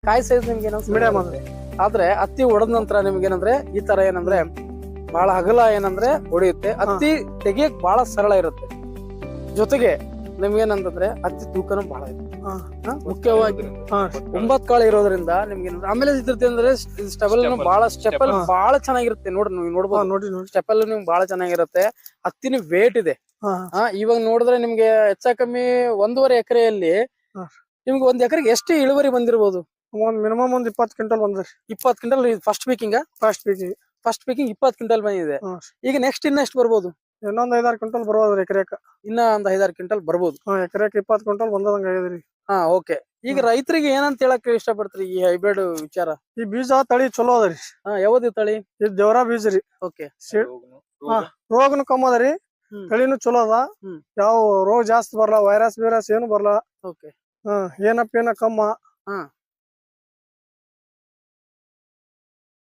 ಕಾಯಿ ಸೈಜ್ ನಿಮ್ಗೆ ಮೀಡಿಯಂ ಆದ್ರೆ ಹತ್ತಿ ಹೊಡೆದ ನಂತರ ನಿಮ್ಗೆ ಏನಂದ್ರೆ ಈ ತರ ಏನಂದ್ರೆ ಬಹಳ ಅಗಲ ಏನಂದ್ರೆ ಹೊಡೆಯುತ್ತೆ. ಹತ್ತಿ ತೆಗಿಯಕ್ ಬಹಳ ಸರಳ ಇರುತ್ತೆ. ಜೊತೆಗೆ ನಿಮ್ಗೇನಂತಂದ್ರೆ ಹತ್ತಿ ತೂಕನು ಬಹಳ ಇದೆ. ಮುಖ್ಯವಾಗಿ 9 ಕಾಳು ಇರೋದ್ರಿಂದ ನಿಮ್ಗೆ ಆಮೇಲೆ ಇದ್ರದ್ದು ಅಂದ್ರೆ ಸ್ಟೆಬಲ್ ಬಹಳ ಸ್ಟೆಪಲ್ ಬಹಳ ಚೆನ್ನಾಗಿರುತ್ತೆ. ನೋಡ್ರಿ ನೀವು ನೋಡ್ಬೋದು ಸ್ಟೆಪಲ್ ನಿಮ್ಗೆ ಬಹಳ ಚೆನ್ನಾಗಿರುತ್ತೆ. ಹತ್ತಿನ ವೇಟ್ ಇದೆ. ಇವಾಗ ನೋಡಿದ್ರೆ ನಿಮ್ಗೆ ಹೆಚ್ಚ ಕಮ್ಮಿ 1.5 ಎಕರೆಯಲ್ಲಿ ನಿಮ್ಗೆ 1 ಎಕರೆಗೆ ಎಷ್ಟು ಇಳುವರಿ ಬಂದಿರಬಹುದು? ಮಿನಿಮಮ್ 20 ಕ್ವಿಂಟಲ್ ಬಂದ್ರಿ. 20 ಕ್ವಿಂಟಲ್ ಫಸ್ಟ್ ಪೀಕಿಂಗ್ 20 ಕ್ವಿಂಟಲ್ ಬಂದಿದೆ. ಈಗ ನೆಕ್ಸ್ಟ್ ಇನ್ನೆಷ್ಟು ಬರ್ಬೋದು? ಇನ್ನೊಂದ್ 5-6 ಕ್ವಿಂಟಲ್ ಬರ್ಬೋದ್ರಿ ಎಕರೆಕ. ಇನ್ನ ಒಂದ್ 5-6 ಕ್ವಿಂಟಲ್ ಬರ್ಬೋದು. ಎಕರೆಕ್ 20 ಕ್ವಿಂಟಲ್ ಬಂದಂಗ ಆಗಿದ್ರಿ. ಓಕೆ. ಈಗ ರೈತರಿಗೆ ಏನಂತ ಹೇಳಕ್ ಇಷ್ಟಪಡ್ತೀರಿ ಈ ಹೈಬ್ರಿಡ್ ವಿಚಾರ? ಈ ಬೀಜ ತಳಿ ಚಲೋ ಅದರಿ. ಯಾವ್ದು ತಳಿ? ಇದು ದೇವರ ಬೀಜ ರೀ. ಓಕೆ. ರೋಗನು ಕಮ್ಮ ಅದರಿ, ತಳಿನು ಚಲೋ ಅದ. ಯಾವ ರೋಗ ಜಾಸ್ತಿ ಬರಲ್ಲ, ವೈರಸ್ ಏನು ಬರಲ್ಲ. ಓಕೆ. ಏನಪ್ಪ ಕಮ್ಮ.